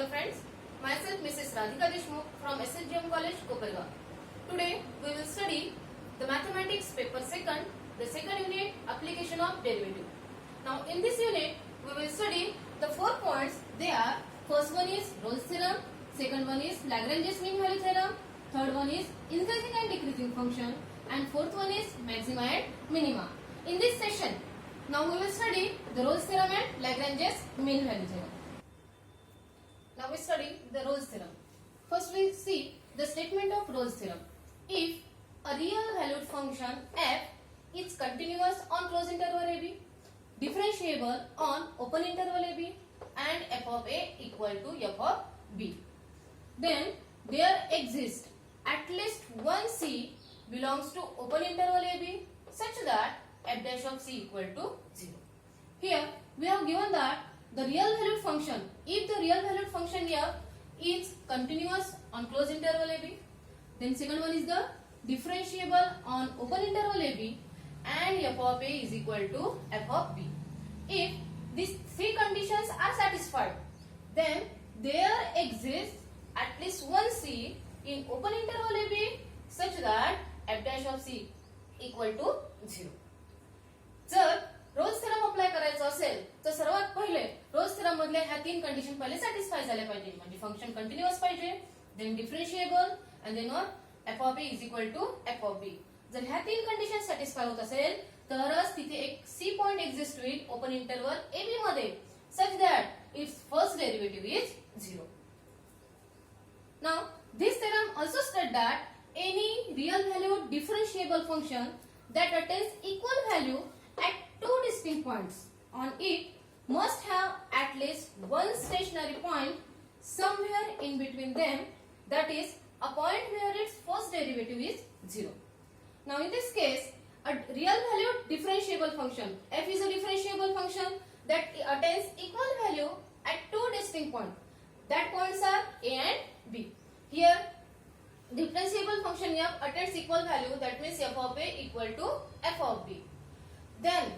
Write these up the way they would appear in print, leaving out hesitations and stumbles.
dear friends, myself Mrs. Radhika Deshmukh from SSGM College, Kopergaon. Today we will study the mathematics paper second, the second unit, application of derivative. Now in this unit we will study the 4 points. They are: first one is Rolle's theorem, second one is Lagrange's mean value theorem, third one is increasing and decreasing function, and fourth one is maxima and minima. In this session, now we will study the Rolle's theorem and Lagrange's mean value theorem. Now we study the Rolle's theorem. First we see the statement of Rolle's theorem. If a real valued function f is continuous on closed interval ab, differentiable on open interval ab, and f of a equal to f of b, then there exists at least one c belongs to open interval ab such that f dash of c equal to 0. Here we have given that the real valued function, if the real valued function here is continuous on closed interval ab, then second one is the differentiable on open interval ab, and f of a is equal to f of b. If these three conditions are satisfied, then there exists at least one c in open interval ab such that f dash of c equal to 0. जर roles theorem apply करायचा असेल तर सर्वात पहिले roles theorem मधल्या ह्या तीन condition पहिले सॅटिस्फाय झाल्या पाहिजे. म्हणजे फंक्शन कंटिन्युअस पाहिजे, then differentiable and then f of a is equal to f of b. जर ह्या तीन कंडिशन सॅटिस्फाय होत असेल तरच तिथे एक c पॉइंट एक्झिस्ट होईल ओपन इंटरवल ab मध्ये such that its first derivative is 0. Now this theorem also states that any real valued differentiable function that attains equal value at two distinct points on it must have at least one stationary point somewhere in between them, that is a point where its first derivative is 0. Now in this case, a real valued differentiable function f is a differentiable function that attains equal value at two distinct points. That points are a and b. Here differentiable function f attains equal value, that means f of a equal to f of b. Then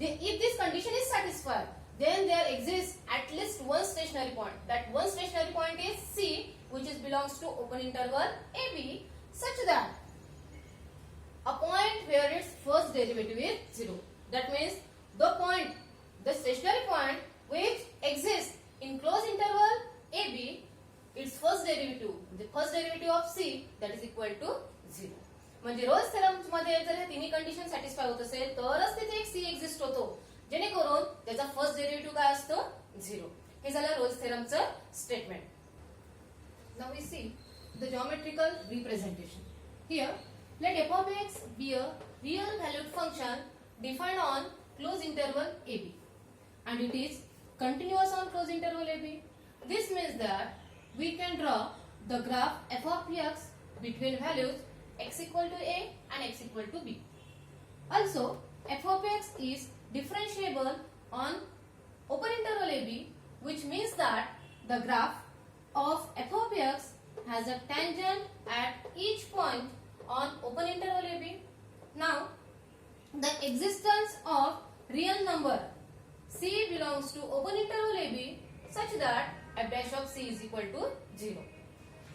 if this condition is satisfied, then there exists at least one stationary point. That one stationary point is c, which belongs to open interval ab, such that a point where its first derivative is 0. That means the stationary point which exists in closed interval ab, its first derivative, the first derivative of c, that is equal to 0. म्हणजे roles theorem मध्ये जर हे तिन्ही condition satisfy होत असेल तरच तिथे एक c exist होतो, जेणेकरून त्याचा फर्स्ट डेरिव्हेटिव्ह काय असतो 0. हे झालं रोल्स थेरमचं statement. Now we see the geometrical representation. Here let f of x be a real valued function defined on closed interval ab and it is continuous on closed interval ab. This means that we can draw the graph f of x between values x equal to a and x equal to b. Also, f of x is differentiable on open interval ab, which means that the graph of f of x has a tangent at each point on open interval ab. Now, the existence of real number c belongs to open interval ab such that f dash of c is equal to 0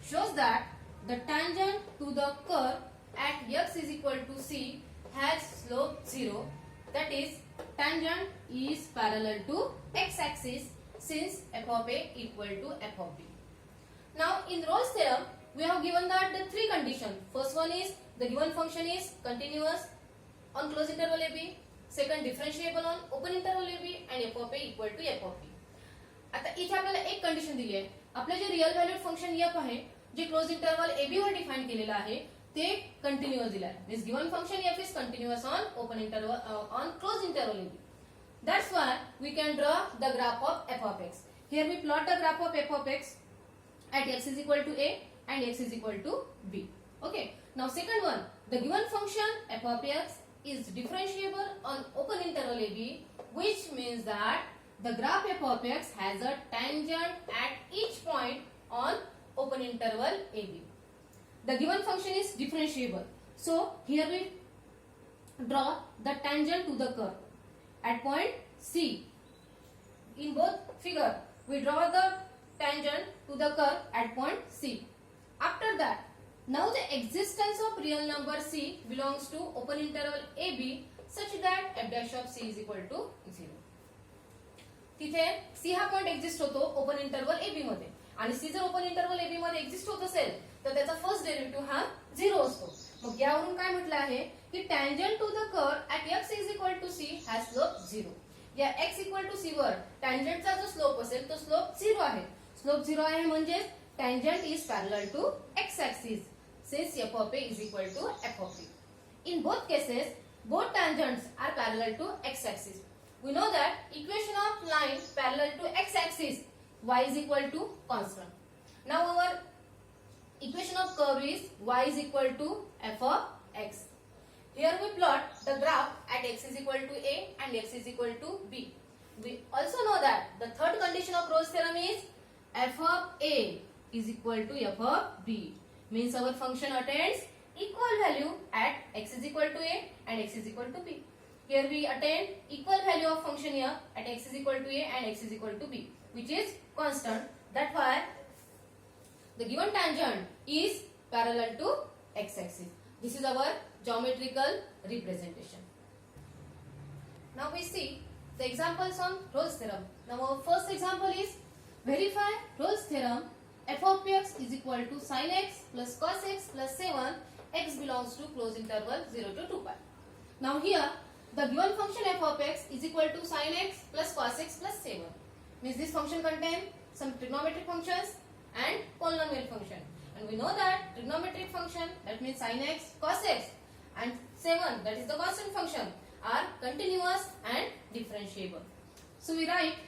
shows that the tangent to the curve at x is equal to c has slope 0, that is tangent is parallel to x axis since f of a equal to f of b. Now in Rolle's theorem we have given that the three conditions. First one is the given function is continuous on closed interval ab, second differentiable on open interval ab, and f of a equal to f of b. आता इथे आपल्याला एक condition दिली आहे. आपले जे real valued function f आहे जे close interval ab वर define केलेलं आहे ते कंटिन्युअस दिलं आहे. This given function f is continuous on open interval on close interval ab. That's why we can draw the graph of f of x. Here we plot the graph of f of x at x is equal to a and x is equal to b. Okay. Now second one, the given function f of x is differentiable on open interval ab, which means that the graph f of x has a tangent at each point on open interval ab. The given function is differentiable. So here we draw the tangent to the curve at point c. In both figure we draw the tangent to the curve at point C. After that, now the existence of real number C belongs to open interval AB such that f dash of C is equal to 0. तिथे C हा point exist होतो open interval AB मध्ये आणि C जर open interval AB मध्ये exist होत असेल तर त्याचा फर्स्ट डेरिव्हेटिव्ह हा 0 असतो. मग यावरून काय म्हटलं आहे की tangent to the curve at x is equal to C has slope 0. या x इक्वल टू C वर टँजंटचा जो स्लोप असेल तो स्लोप 0 आहे. स्लोप 0 आहे म्हणजे tangent is parallel to x axis since f of a is equal to f of b. In both cases, both tangents are parallel to x axis. We know that equation of line parallel to x axis y is equal to constant. Now our equation of curve is y is equal to f of x. Here we plot the graph at x is equal to a and x is equal to b. We also know that the third condition of Rolle's theorem is f of a is equal to f of b. Means our function attains equal value at x is equal to a and x is equal to b. Here we attain equal value of function here at x is equal to a and x is equal to b, which is constant. That's why the given tangent is parallel to x axis. This is our geometrical representation. Now we see the examples on Rolle's theorem. Now our first example is verify Rolle's theorem. F of x is equal to sin x plus cos x plus 7 x belongs to closed interval 0 to 2 pi. Now here the given function f of x is equal to sin x plus cos x plus 7. Means this function contains some trigonometric functions and polynomial function. And we know that trigonometric function, that means sin x, cos x and 7, that is the constant function, are continuous and differentiable. So we write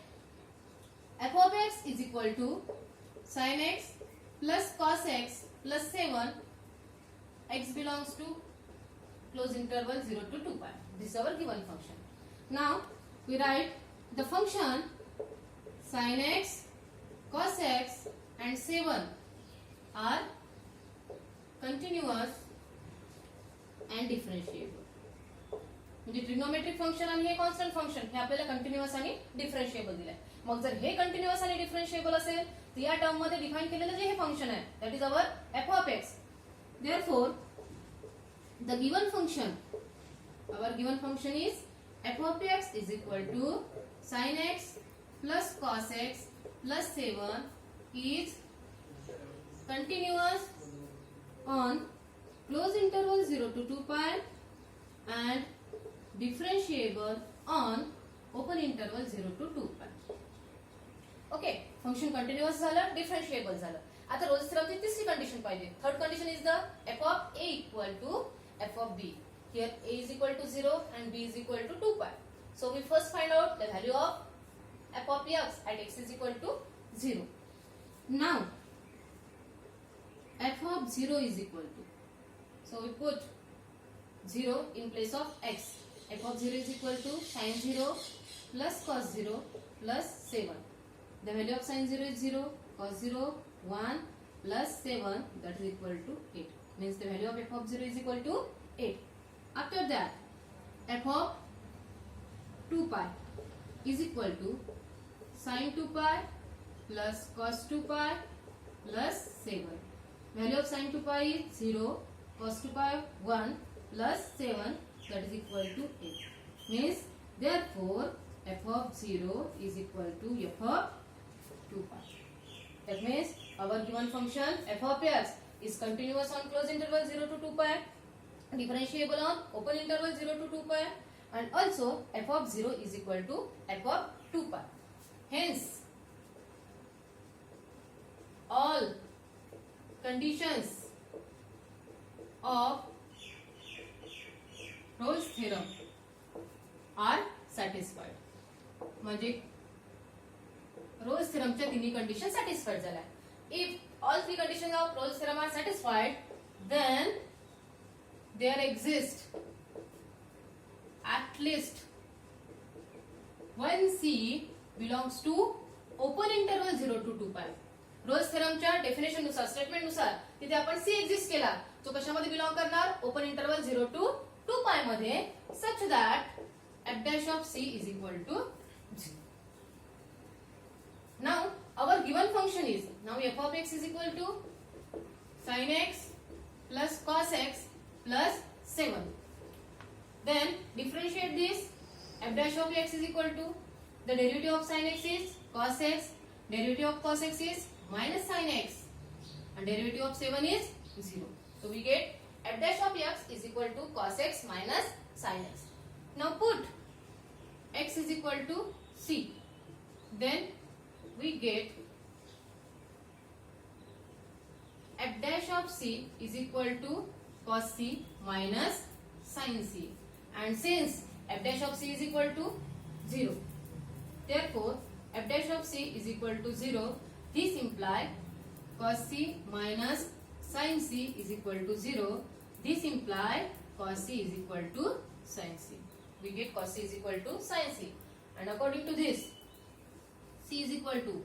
f of x is equal to sin x plus cos x plus 7 x belongs to closed interval 0 to 2 pi. This is our given function. Now we write the function sin x, cos x and 7 are continuous and differentiable. म्हणजे trigonometric function आणि हे constant function हे आपल्याला continuous आणि डिफरन्शिएबल दिलंय. मग जर हे continuous आणि डिफरन्शिएबल असेल तर या टर्म मध्ये डिफाइन केलेलं जे हे फंक्शन आहे that is our f of x. Therefore the given function, our given function is f of x is equal to sin x plus cos x plus 7 is continuous on closed interval 0 to 2 pi and differentiable on open interval 0 to 2 pi. Okay, function continuous झालं, डिफरन्शिएबल झालं. आता roles थेरमची तिसरी condition पाहिजे. Third condition is the f of a equal to f of b. Here a is equal to 0 and b is equal to 2 pi. So we first find out the value of f of x at x is equal to 0. Now f of 0 is equal to, so we put 0 in place of x. f of 0 is equal to sin 0 plus cos 0 plus 7. The value of sin 0 is 0, cos 0 1 plus 7, that is equal to 8. Means the value of f of 0 is equal to 8. After that f of 2 pi is equal to sin 2 pi plus cos 2 pi plus 7. Value of sin 2 pi is 0, cos 2 pi 1 plus 7, that is equal to 8. Means therefore f of 0 is equal to f of 2 pi. That means our given function f of x is continuous on closed interval 0 to 2 pi, differentiable on open interval 0 to 2 pi, and also f of 0 is equal to f of 2 pi. Hence all conditions of Rolle's theorem are satisfied. म्हणजे Rolle's theorem च्या तिन्ही condition satisfied झाल्या. If all three conditions of Rolle's theorem are satisfied, then there exist at least one C belongs to open interval 0 to 2 pi. Rolle's theorem च्या definition नुसार, statement नुसार तिथे आपण C exist केला, जो कशामध्ये बिलॉंग करणार, ओपन इंटरवल 0 to 2 pi मध्ये, such that f dash of C is equal to 0. Now our given function is, now f x is equal to sin x plus cos x plus 7. Then differentiate this. F dash of x is equal to the derivative of sin x is cos x, derivative of cos x is minus sin x, and derivative of 7 is 0. So we get f dash of x is equal to cos x minus sin x. Now put x is equal to c. Then we get f dash of c is equal to cos c minus sin c. And since f dash of c is equal to 0, therefore f dash of c is equal to 0. This implies cos c minus sin c is equal to 0. This implies cos c is equal to sin c. We get cos c is equal to sin c. And according to this, c is equal to,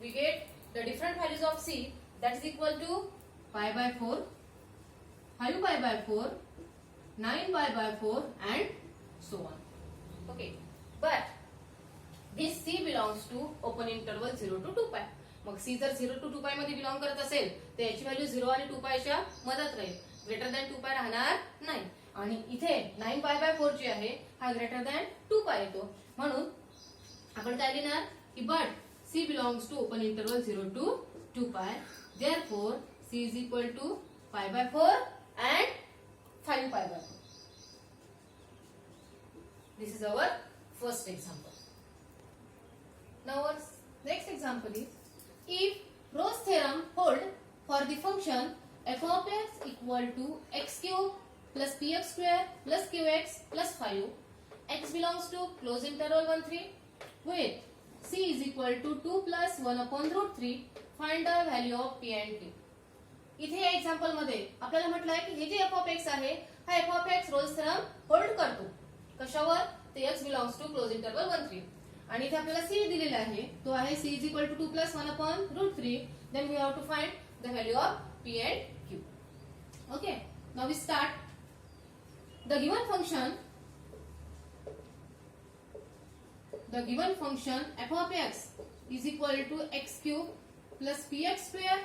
we get the different values of c, that is equal to pi by 4, 5 pi by 4, 9 pi by 4 and so on. Okay. But this c belongs to open interval 0 to 2 pi. Mug c जर 0 to 2 pi मध्ये belong करत असेल तर याची value 0 आणि 2 pi च्या मधात राहील. Greater than 2 pi राहणार नाही. आणि इथे 9 pi by 4 जी आहे हा ग्रेटर दॅन 2 pi येतो. म्हणून आपण काय लिहिणार की but c belongs to open interval 0 to 2 pi. Therefore c is equal to pi by 4 and 5 pi by 4. This is our first example. Now our next example is, if Rolle's theorem hold for the function f of x equal to x cube plus px square plus qx plus 5, x belongs to close interval 1 3 with c is equal to 2 plus 1 upon root 3, find the value of p and q. इथे या example मध्ये आपल्याला म्हटलंय की हे जे f of x आहे हा f of x Rolle's theorem hold करतो. कशावर? ते x belongs to close interval 1 3. आणि इथे आपल्याला c दिलेला आहे, तो आहे c is equal to 2 plus 1 upon root 3. Then we have to find the value of p and q. Okay. Now we start. The given function f of x is equal to x cube plus px square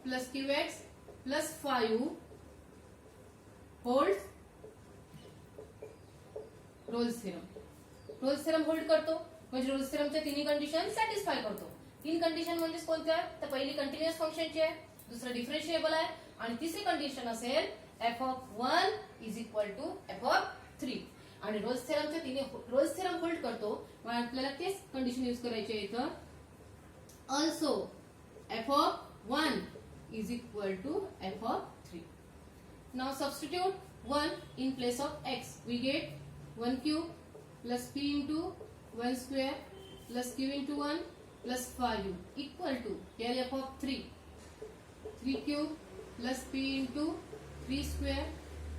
plus qx plus 5 holds roles theorem. Roles theorem hold करतो म्हणजे roles थेरमच्या तिन्ही condition satisfy करतो. तीन condition म्हणजे कोणत्या? तर पहिली continuous फंक्शनची आहे, दुसरं डिफरन्शिएबल आहे आणि तिसरी कंडिशन असेल f of 1 is equal to f of 3. आणि रोल्स थेरमच्या तिन्ही रोल्स थेरम होल्ड करतो मग आपल्याला तेच कंडिशन यूज करायची आहे इथं. Also f of 1 is equal to f of 3. Now substitute 1 in place of x. We get 1 cube plus p into 1 square plus q into 1 plus 5 equal to here f of 3. 3 cube plus p into 3 square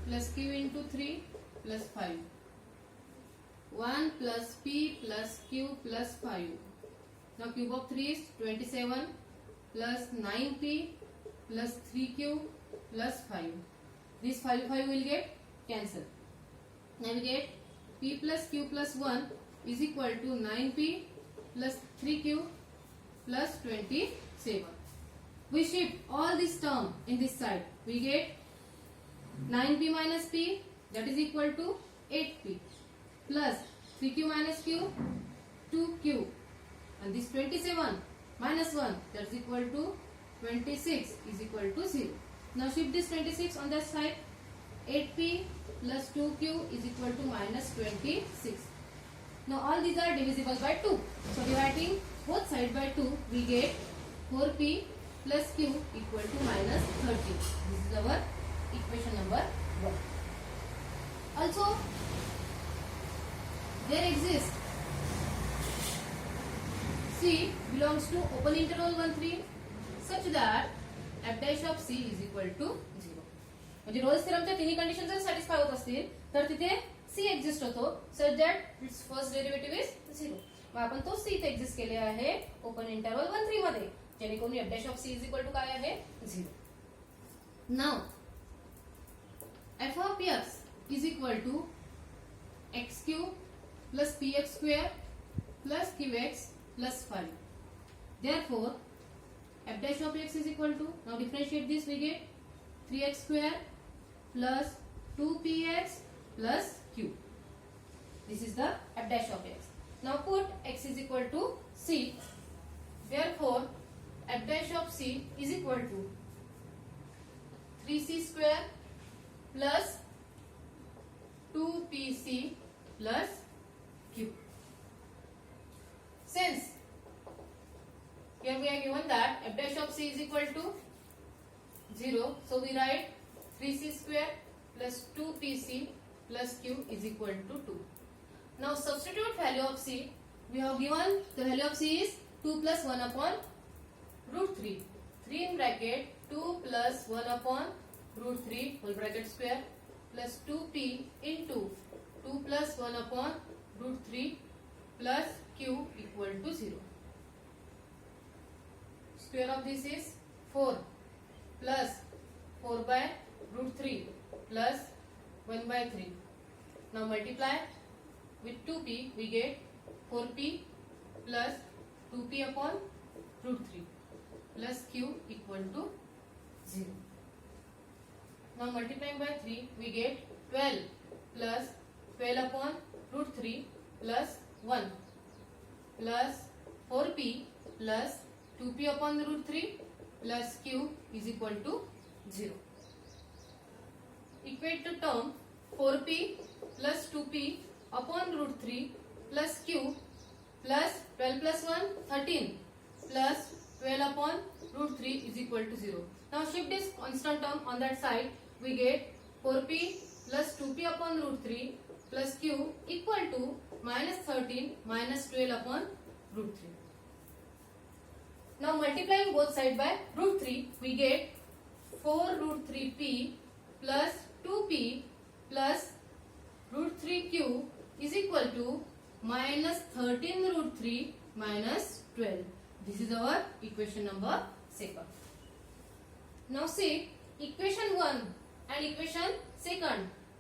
plus q into 3 plus 5. 1 plus p plus q plus 5. Now cube of 3 is 27 plus 9p plus 3q plus 5. This 5 will get cancelled. Now we get p plus q plus 1 is equal to 9p plus 3q plus 27. We shift all this term in this side. We get 9p minus p, that is equal to 8p plus 3q minus q 2q, and this 27 minus 1, that is equal to 26 is equal to 0. Now shift this 26 on that side. 8p plus 2q is equal to minus 26. Now all these are divisible by 2. So dividing both sides by 2, we get 4p plus q equal to minus 30. This is our equation number 1. Also, there exists c belongs to open interval 1 3 such that f dash of c is equal to 0. म्हणजे roles थेरमच्या तिन्ही condition जर satisfy होत असतील तर तिथे c exist होतो such that it's first derivative is 0. मग आपण तो c इथे एक्झिस्ट केले आहे ओपन इंटरवल 1 3 मध्ये, जेणेकरून f dash of c is equal to काय आहे 0. Now f of x is equal to x cube plus px square plus qx plus 5. Therefore f dash of x is equal to, now differentiate this, we get 3x square plus 2px plus q. This is the f dash of x. Now put x is equal to c. Therefore, f dash of c is equal to 3c square plus 2pc plus q. Since here we are given that f dash of c is equal to 0, so we write 3c square plus 2pc plus q is equal to 2. Now substitute value of c. We have given the value of c is 2 plus 1 upon root 3. 3 in bracket 2 plus 1 upon root 3 whole bracket square plus 2p into 2 plus 1 upon root 3 plus q equal to 0. Square of this is 4 plus 4 by root 3 plus 1 by 3. Now multiply with 2p, we get 4p plus 2p upon root 3 plus q equal to 0. Now multiplying by 3, we get 12 plus 12 upon root 3 plus 1 plus 4p plus 2p upon the root 3 plus q is equal to 0. Equate the term 4p plus 2p upon root 3 plus q plus 12 plus 1 13 plus 12 upon root 3 is equal to 0. Now shift this constant term on that side, we get 4p plus 2p upon root 3 plus q equal to minus 13 minus 12 upon root 3. Now multiplying both sides by root 3, we get 4 root 3p plus 2p plus root 3q is equal to minus 13 root 3 minus 12. This is our equation number 2. Now see, equation 1 and equation 2,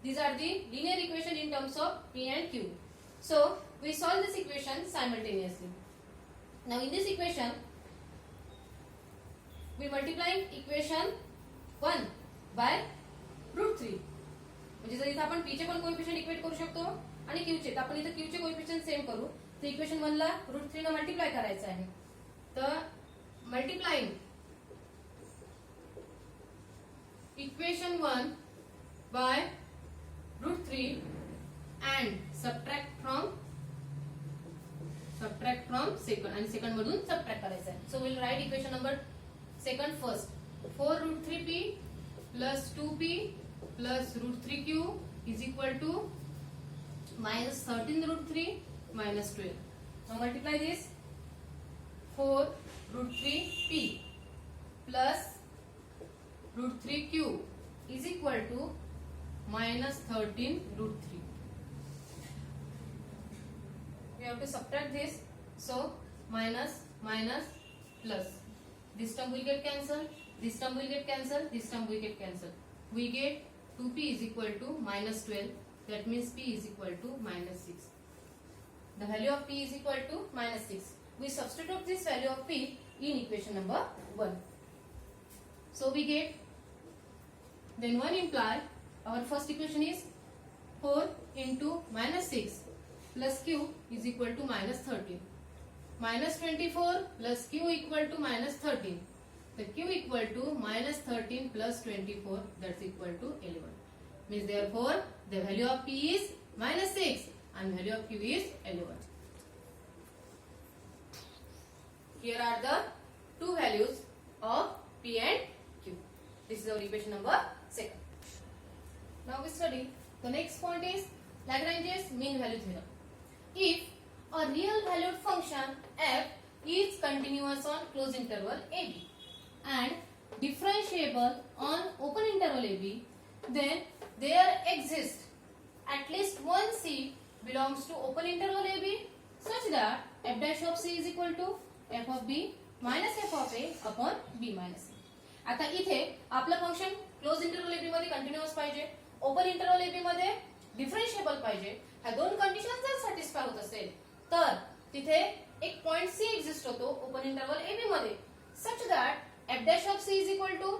these are the linear equation in terms of p and q. So we solve this equation simultaneously. Now in this equation, we multiply equation 1 by root 3. म्हणजे जर इथे आपण p चे पण coefficient equate करू शकतो आणि q चे, तर आपण इथे q चे कोएफिशिएंट सेम करू. तर इक्वेशन 1 ला रूट 3 ने मल्टिप्लाय करायचं आहे. तर multiplying equation 1 by root 3 and subtract from second, आणि second मधून subtract करायचं आहे. So we'll write equation number 2 first. 4 root 3p plus 2p plus root 3q is equal to minus 13 root 3 minus 12. Now multiply this. 4 root 3p plus root 3q is equal to minus 13 root 3. We have to subtract this. So minus minus plus. This term will get cancelled. This term will get cancelled. This term will get cancelled. We get 2p is equal to minus 12. That means p is equal to minus 6. The value of p is equal to minus 6. We substitute this value of p in equation number 1. So we get, then 1 imply our first equation is 4 into minus 6 plus q is equal to minus 13. Minus 24 plus q equal to minus 13. The q equal to minus 13 plus 24, that's equal to 11. Means therefore the value of p is minus 6 and value of q is 11. Here are the two values of p and q. This is our equation number 2. Now we study the next point is Lagrange's mean value theorem. If a real valued function f is continuous on closed interval ab and differentiable on open interval ab, then there exists at least one c belongs to open interval ab such that f dash of c is equal to f of b minus f of a upon b minus a. आता इथे आपलं function close interval ab मध्ये continuous पाहिजे, open interval ab मध्ये डिफरन्शिएबल पाहिजे. ह्या दोन condition जर सॅटिस्फाय होत असेल तर तिथे एक पॉइंट सी एक्झिस्ट होतो ओपन इंटरवल ab मध्ये. such that f dash of c is equal to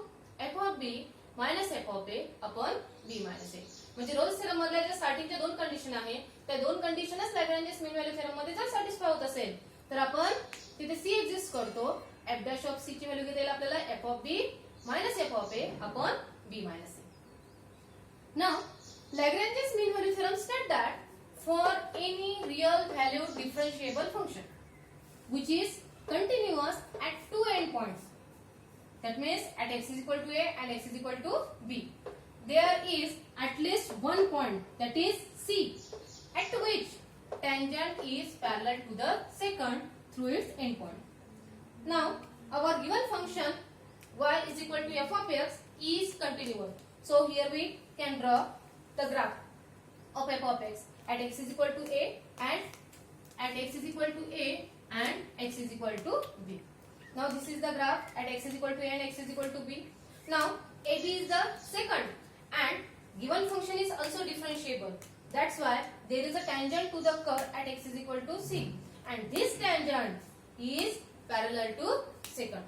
f of b minus f of a upon b minus a. म्हणजे रोल्स थेरम मधल्या ज्या स्टार्टिंगच्या दोन कंडिशन आहे त्या दोन कंडिशनच लॅग्रेंजेस मीन व्हॅल्यू थेरम मध्ये जर सॅटिस्फाय होत असेल तर आपण तिथे c एक्झिस्ट करतो. f dash of c ची व्हॅल्यू किती येईल आपल्याला f of b minus f of a upon b minus a. Now Lagrange's mean value theorem states that for any real valued differentiable function which is continuous at two endpoints, that means at x is equal to a and x is equal to b, there is at least one point, that is c, at which tangent is parallel to the second through its endpoint. Now our given function y is equal to f of x is continuous. So here we can draw the graph of f of x at x is equal to a and at x is equal to a and x is equal to b. Now this is the graph at x is equal to a and x is equal to b. Now ab is the second and given function is also differentiable. That's why there is a tangent to the curve at x is equal to c and this tangent is parallel to second.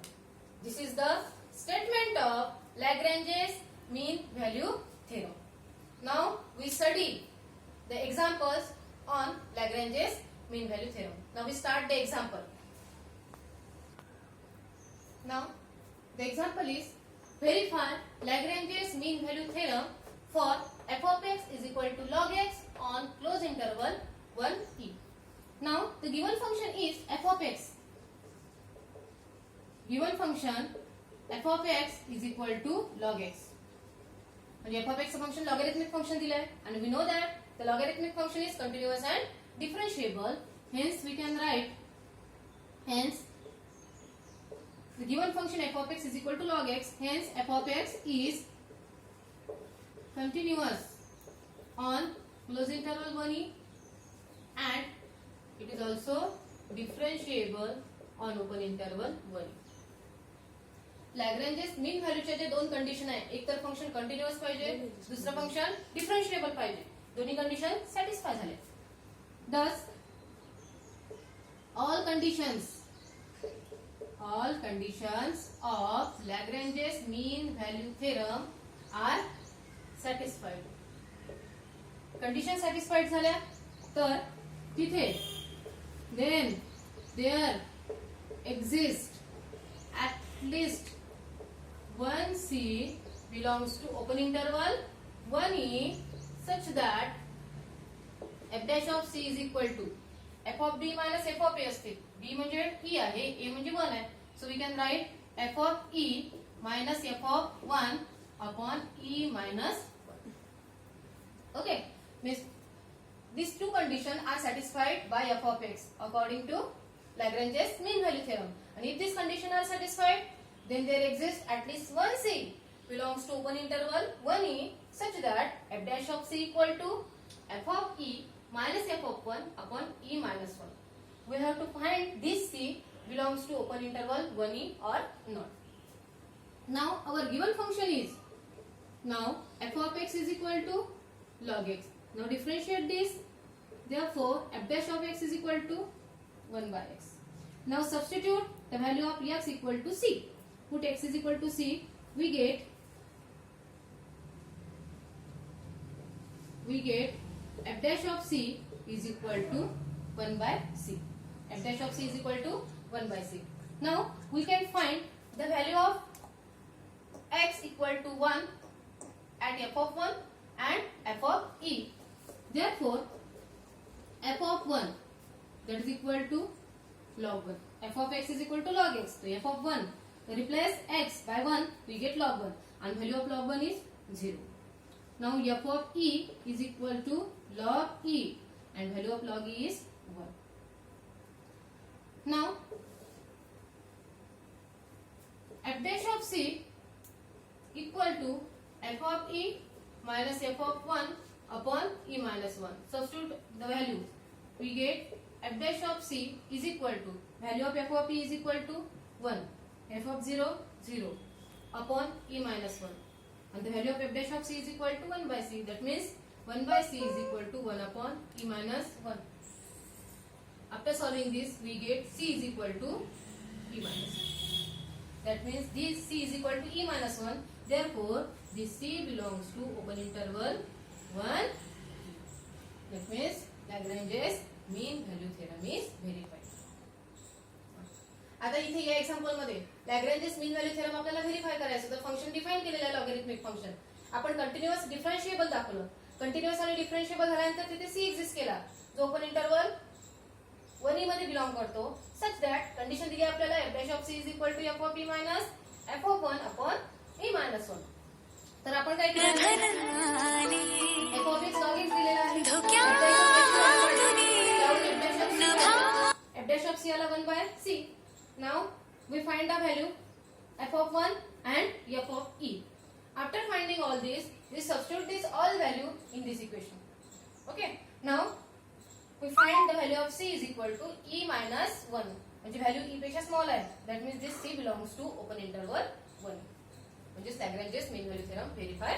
This is the statement of Lagrange's mean value theorem. Now we study the examples on Lagrange's mean value theorem. Now we start the example. Now the example is verify Lagrange's mean value theorem for f of x is equal to log x on closed interval 1e. Now the given function is f of x. Given function f of x is equal to log x. म्हणजे f of x function logarithmic function दिलंय and we know that the logarithmic function is continuous and differentiable. Hence we can write, hence the given function f of x is equal to log x. Hence f of x is continuous on closed interval 1e and it is also differentiable on open interval 1e. Lagrange's mean व्हॅल्यूच्या जे दोन condition आहे, एक तर function continuous पाहिजे, दुसरं function डिफरन्शिएबल पाहिजे. दोन्ही कंडिशन सॅटिस्फाय झाले. Thus all conditions of Lagrange's mean value theorem are satisfied. Condition satisfied झाल्या तर तिथे then there exists at least one c belongs to open interval 1e such that f dash of c is equal to f of b minus f of a असते. b म्हणजे e आहे, a म्हणजे 1 आहे. So we can write f of e minus f of 1 upon e minus 1. Okay, means these two conditions are satisfied by f of x according to Lagrange's mean value theorem. And if these conditions are satisfied, then there exists at least one c belongs to open interval 1e such that f dash of c equal to f of e minus f of 1 upon e minus 1. We have to find this c belongs to open interval 1e or not. Now our given function is, now f of x is equal to log x. Now differentiate this. Therefore f dash of x is equal to 1 by x. Now substitute the value of x equal to c. Put x is equal to c. We get f dash of c is equal to 1 by c. F dash of c is equal to 1 by c. Now we can find the value of x equal to 1 at f of 1 and f of e. Therefore f of 1 that is equal to log 1. F of x is equal to log x. So f of 1, so replace x by 1, we get log 1 and value of log 1 is 0. Now f of e is equal to log e and value of log e is 1. Now f dash of c equal to f of e minus f of 1 upon e minus 1. Substitute the value. We get f dash of c is equal to value of f of e is equal to 1, f of 0 0 upon e minus 1 and the value of f dash of c is equal to 1 by c. That means 1 by c is equal to 1 upon e minus 1. After solving this we get c is equal to e minus 1. That means this C is equal to E minus 1. Therefore, this C belongs to open interval 1. That means Lagrange's mean value theorem is verified. आता इथे या example मध्ये लॅग्रेंजेस mean value theorem आपल्याला verify करायचं तर function define केलेलं आहे logarithmic function. आपण कंटिन्युअस डिफरन्शिएबल दाखवलं. कंटिन्युअस आणि डिफरन्शिएबल झाल्यानंतर तिथे सी एक्झिस्ट केला जो ओपन इंटरवल 1 मध्ये बिलॉंग करतो. सच दॅट कंडिशन दिली आपल्याला f dash of c is equal to f of e minus f of 1 upon e minus 1. तर आपण काय केलं f of x log x दिलेला आहे. f डॅश ऑफ c आला 1 bye c. Now we find the value f of 1 and f of e. After finding all this, we substitute this all value in this equation. Okay. Now we find the value of c is equal to e minus 1. म्हणजे value e पेक्षा small आहे. That means this c belongs to open interval 1. म्हणजे Lagrange's mean value theorem verify